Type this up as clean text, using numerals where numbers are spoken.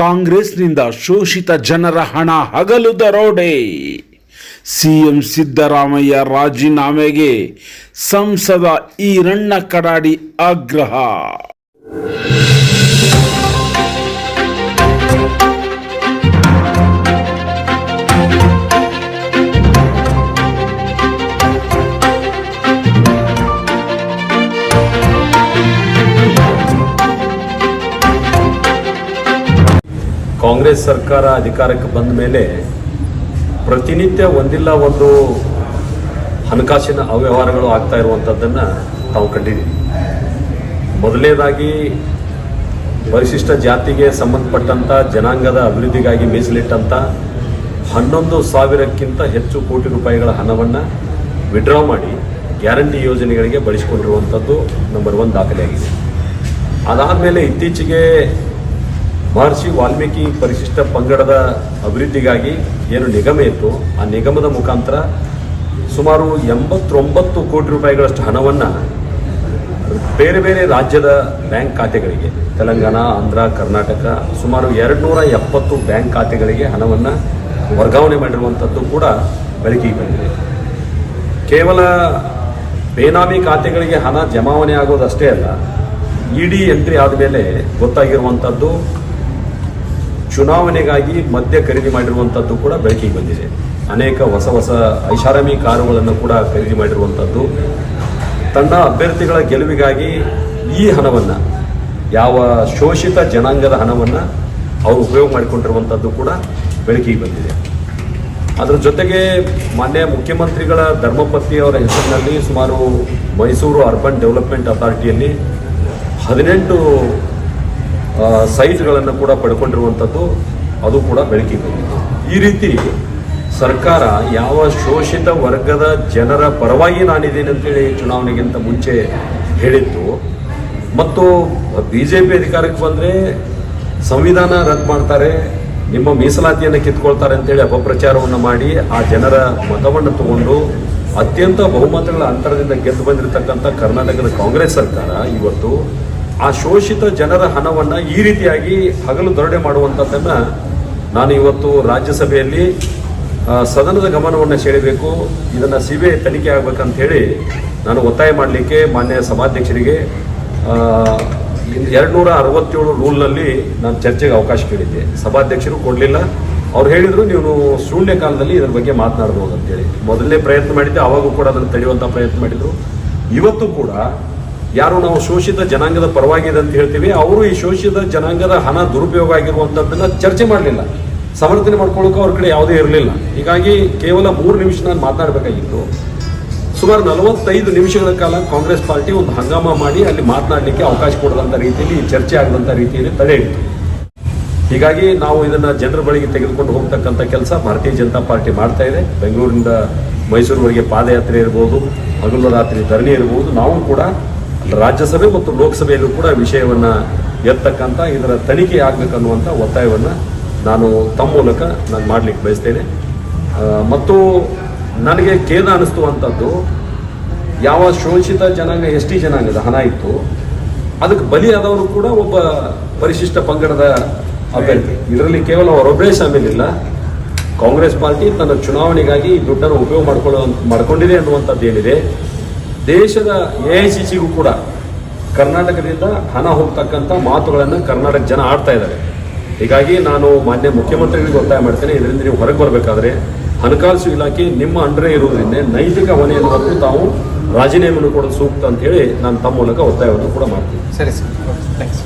ಕಾಂಗ್ರೆಸ್ನಿಂದ ಶೋಷಿತ ಜನರ ಹಣ ಹಗಲು ದರೋಡೆ. ಸಿಎಂ ಸಿದ್ದರಾಮಯ್ಯ ರಾಜೀನಾಮೆಗೆ ಸಂಸದ ಈರಣ್ಣ ಕಡಾಡಿ ಆಗ್ರಹ. ಕಾಂಗ್ರೆಸ್ ಸರ್ಕಾರ ಅಧಿಕಾರಕ್ಕೆ ಬಂದ ಮೇಲೆ ಪ್ರತಿನಿತ್ಯ ಒಂದಿಲ್ಲ ಒಂದು ಹಣಕಾಸಿನ ಅವ್ಯವಹಾರಗಳು ಆಗ್ತಾ ಇರುವಂಥದ್ದನ್ನು ತಾವು ಕಂಡಿದ್ದೀವಿ. ಮೊದಲನೇದಾಗಿ ಪರಿಶಿಷ್ಟ ಜಾತಿಗೆ ಸಂಬಂಧಪಟ್ಟಂಥ ಜನಾಂಗದ ಅಭಿವೃದ್ಧಿಗಾಗಿ ಮೀಸಲಿಟ್ಟಂಥ 11,000ಕ್ಕಿಂತ ಹೆಚ್ಚು ಕೋಟಿ ರೂಪಾಯಿಗಳ ಹಣವನ್ನು ವಿಡ್ರಾ ಮಾಡಿ ಗ್ಯಾರಂಟಿ ಯೋಜನೆಗಳಿಗೆ ಬಳಸಿಕೊಂಡಿರುವಂಥದ್ದು ನಂಬರ್ 1 ದಾಖಲೆಯಾಗಿದೆ. ಅದಾದಮೇಲೆ ಇತ್ತೀಚೆಗೆ ಮಹರ್ಷಿ ವಾಲ್ಮೀಕಿ ಪರಿಶಿಷ್ಟ ಪಂಗಡದ ಅಭಿವೃದ್ಧಿಗಾಗಿ ಏನು ನಿಗಮ ಇತ್ತು, ಆ ನಿಗಮದ ಮುಖಾಂತರ ಸುಮಾರು 89 ಕೋಟಿ ರೂಪಾಯಿಗಳಷ್ಟು ಹಣವನ್ನು ಬೇರೆ ಬೇರೆ ರಾಜ್ಯದ ಬ್ಯಾಂಕ್ ಖಾತೆಗಳಿಗೆ, ತೆಲಂಗಾಣ, ಆಂಧ್ರ, ಕರ್ನಾಟಕ ಸುಮಾರು 270 ಬ್ಯಾಂಕ್ ಖಾತೆಗಳಿಗೆ ಹಣವನ್ನು ವರ್ಗಾವಣೆ ಮಾಡಿರುವಂಥದ್ದು ಕೂಡ ಬೆಳಕಿಗೆ ಬಂದಿದೆ. ಕೇವಲ ಬೇನಾಮಿ ಖಾತೆಗಳಿಗೆ ಹಣ ಜಮಾವಣೆ ಆಗೋದಷ್ಟೇ ಅಲ್ಲ, ಇಡಿ ಎಂಟ್ರಿ ಆದಮೇಲೆ ಗೊತ್ತಾಗಿರುವಂಥದ್ದು ಚುನಾವಣೆಗಾಗಿ ಮದ್ಯ ಖರೀದಿ ಮಾಡಿರುವಂಥದ್ದು ಕೂಡ ಬೆಳಕಿಗೆ ಬಂದಿದೆ. ಅನೇಕ ಹೊಸ ಐಷಾರಾಮಿ ಕಾರುಗಳನ್ನು ಕೂಡ ಖರೀದಿ ಮಾಡಿರುವಂಥದ್ದು, ತನ್ನ ಅಭ್ಯರ್ಥಿಗಳ ಗೆಲುವಿಗಾಗಿ ಈ ಹಣವನ್ನು, ಯಾವ ಶೋಷಿತ ಜನಾಂಗದ ಹಣವನ್ನು ಅವರು ಉಪಯೋಗ ಮಾಡಿಕೊಂಡಿರುವಂಥದ್ದು ಕೂಡ ಬೆಳಕಿಗೆ ಬಂದಿದೆ. ಅದರ ಜೊತೆಗೆ ಮಾನ್ಯ ಮುಖ್ಯಮಂತ್ರಿಗಳ ಧರ್ಮಪತ್ನಿಯವರ ಹೆಸರಿನಲ್ಲಿ ಸುಮಾರು ಮೈಸೂರು ಅರ್ಬನ್ ಡೆವಲಪ್ಮೆಂಟ್ ಅಥಾರಿಟಿಯಲ್ಲಿ 18 ಸೈಟ್ಗಳನ್ನು ಕೂಡ ಪಡ್ಕೊಂಡಿರುವಂಥದ್ದು ಅದು ಕೂಡ ಬೆಳಕಿಗೆ ಬಂದಿದೆ. ಈ ರೀತಿ ಸರ್ಕಾರ ಯಾವ ಶೋಷಿತ ವರ್ಗದ ಜನರ ಪರವಾಗಿ ನಾನಿದ್ದೇನೆ ಅಂತೇಳಿ ಚುನಾವಣೆಗಿಂತ ಮುಂಚೆ ಹೇಳಿತ್ತು, ಮತ್ತು BJP ಅಧಿಕಾರಕ್ಕೆ ಬಂದರೆ ಸಂವಿಧಾನ ರದ್ದು ಮಾಡ್ತಾರೆ, ನಿಮ್ಮ ಮೀಸಲಾತಿಯನ್ನು ಕಿತ್ಕೊಳ್ತಾರೆ ಅಂತೇಳಿ ಅಪಪ್ರಚಾರವನ್ನು ಮಾಡಿ ಆ ಜನರ ಮತವನ್ನು ತಗೊಂಡು ಅತ್ಯಂತ ಬಹುಮತಗಳ ಅಂತರದಿಂದ ಗೆದ್ದು ಬಂದಿರತಕ್ಕಂಥ ಕರ್ನಾಟಕದ ಕಾಂಗ್ರೆಸ್ ಸರ್ಕಾರ ಇವತ್ತು ಆ ಶೋಷಿತ ಜನರ ಹಣವನ್ನು ಈ ರೀತಿಯಾಗಿ ಹಗಲು ದರೋಡೆ ಮಾಡುವಂಥದ್ದನ್ನು ನಾನು ಇವತ್ತು ರಾಜ್ಯಸಭೆಯಲ್ಲಿ ಸದನದ ಗಮನವನ್ನು ಸೆಳೆಯಬೇಕು, ಇದನ್ನು CBI ತನಿಖೆ ಆಗಬೇಕಂತ ಹೇಳಿ ನಾನು ಒತ್ತಾಯ ಮಾಡಲಿಕ್ಕೆ ಮಾನ್ಯ ಸಭಾಧ್ಯಕ್ಷರಿಗೆ 267 ರೂಲ್ನಲ್ಲಿ ನಾನು ಚರ್ಚೆಗೆ ಅವಕಾಶ ಕೇಳಿದ್ದೆ. ಸಭಾಧ್ಯಕ್ಷರು ಕೊಡಲಿಲ್ಲ. ಅವ್ರು ಹೇಳಿದರು ನೀವು ಶೂನ್ಯ ಕಾಲದಲ್ಲಿ ಇದರ ಬಗ್ಗೆ ಮಾತನಾಡ್ಬೋದು ಅಂತೇಳಿ. ಮೊದಲನೇ ಪ್ರಯತ್ನ ಮಾಡಿದ್ದೆ, ಆವಾಗೂ ಕೂಡ ಅದನ್ನು ತಡೆಯುವಂಥ ಪ್ರಯತ್ನ ಮಾಡಿದರು. ಇವತ್ತು ಕೂಡ ಯಾರು ನಾವು ಶೋಷಿತ ಜನಾಂಗದ ಪರವಾಗಿದೆ ಅಂತ ಹೇಳ್ತೀವಿ, ಅವರು ಈ ಶೋಷಿತ ಜನಾಂಗದ ಹಣ ದುರುಪಯೋಗ ಆಗಿರುವಂಥದ್ದನ್ನು ಚರ್ಚೆ ಮಾಡಲಿಲ್ಲ, ಸಮರ್ಥನೆ ಮಾಡ್ಕೊಳ್ಳೋಕೆ ಅವ್ರ ಕಡೆ ಯಾವುದೇ ಇರಲಿಲ್ಲ. ಹೀಗಾಗಿ ಕೇವಲ 3 ನಿಮಿಷ ನಾನು ಮಾತನಾಡಬೇಕಾಗಿತ್ತು. ಸುಮಾರು 45 ನಿಮಿಷಗಳ ಕಾಲ ಕಾಂಗ್ರೆಸ್ ಪಾರ್ಟಿ ಒಂದು ಹಂಗಾಮ ಮಾಡಿ ಅಲ್ಲಿ ಮಾತನಾಡಲಿಕ್ಕೆ ಅವಕಾಶ ಕೊಡದಂಥ ರೀತಿಯಲ್ಲಿ, ಚರ್ಚೆ ಆಗದಂಥ ರೀತಿಯಲ್ಲಿ ತಡೆ ಇತ್ತು. ಹೀಗಾಗಿ ನಾವು ಇದನ್ನು ಜನರ ಬಳಿಗೆ ತೆಗೆದುಕೊಂಡು ಹೋಗ್ತಕ್ಕಂಥ ಕೆಲಸ ಭಾರತೀಯ ಜನತಾ ಪಾರ್ಟಿ ಮಾಡ್ತಾ ಇದೆ. ಬೆಂಗಳೂರಿನಿಂದ ಮೈಸೂರುವರೆಗೆ ಪಾದಯಾತ್ರೆ ಇರ್ಬೋದು, ಹಗಲು ರಾತ್ರಿ ಧರಣಿ ಇರ್ಬೋದು, ನಾವು ಕೂಡ ರಾಜ್ಯಸಭೆ ಮತ್ತು ಲೋಕಸಭೆಯಲ್ಲೂ ಕೂಡ ವಿಷಯವನ್ನು ಎತ್ತಕ್ಕಂಥ, ಇದರ ತನಿಖೆ ಆಗಬೇಕನ್ನುವಂಥ ಒತ್ತಾಯವನ್ನು ನಾನು ತಮ್ಮ ಮೂಲಕ ನಾನು ಮಾಡಲಿಕ್ಕೆ ಬಯಸ್ತೇನೆ. ಮತ್ತು ನನಗೆ ಖೇದ ಅನ್ನಿಸ್ತುವಂಥದ್ದು, ಯಾವ ಶೋಷಿತ ಜನಾಂಗ ST ಜನಾಂಗದ ಹಣ ಇತ್ತು ಅದಕ್ಕೆ ಬಲಿಯಾದವರು ಕೂಡ ಒಬ್ಬ ಪರಿಶಿಷ್ಟ ಪಂಗಡದ ಅಭ್ಯರ್ಥಿ. ಇದರಲ್ಲಿ ಕೇವಲ ಅವರೊಬ್ಬರೇ ಶಾಮೀಲಿಲ್ಲ. ಕಾಂಗ್ರೆಸ್ ಪಾರ್ಟಿ ತನ್ನ ಚುನಾವಣೆಗಾಗಿ ಈ ದುಡ್ಡನ್ನು ಉಪಯೋಗ ಮಾಡ್ಕೊಂಡಿದೆ ಅನ್ನುವಂಥದ್ದು ಏನಿದೆ, ದೇಶದ AICCಗೂ ಕೂಡ ಕರ್ನಾಟಕದಿಂದ ಹಣ ಹೋಗ್ತಕ್ಕಂಥ ಮಾತುಗಳನ್ನು ಕರ್ನಾಟಕ ಜನ ಆಡ್ತಾ ಇದ್ದಾರೆ. ಹೀಗಾಗಿ ನಾನು ಮಾನ್ಯ ಮುಖ್ಯಮಂತ್ರಿಗಳಿಗೆ ಒತ್ತಾಯ ಮಾಡ್ತೇನೆ, ಇದರಿಂದ ನೀವು ಹೊರಗೆ ಬರಬೇಕಾದ್ರೆ ಹಣಕಾಸು ಇಲಾಖೆ ನಿಮ್ಮ ಅಂಡರೇ ಇರುವುದರಿಂದ ನೈತಿಕ ಹೊಣೆಯನ್ನು ಹೊತ್ತು ತಾವು ರಾಜೀನಾಮೆಯನ್ನು ಕೊಡೋದು ಸೂಕ್ತ ಅಂತ ಹೇಳಿ ನಾನು ತಮ್ಮ ಮೂಲಕ ಒತ್ತಾಯವನ್ನು ಕೂಡ ಮಾಡ್ತೀನಿ. ಸರಿ ಸರ್, ಥ್ಯಾಂಕ್ಸ್.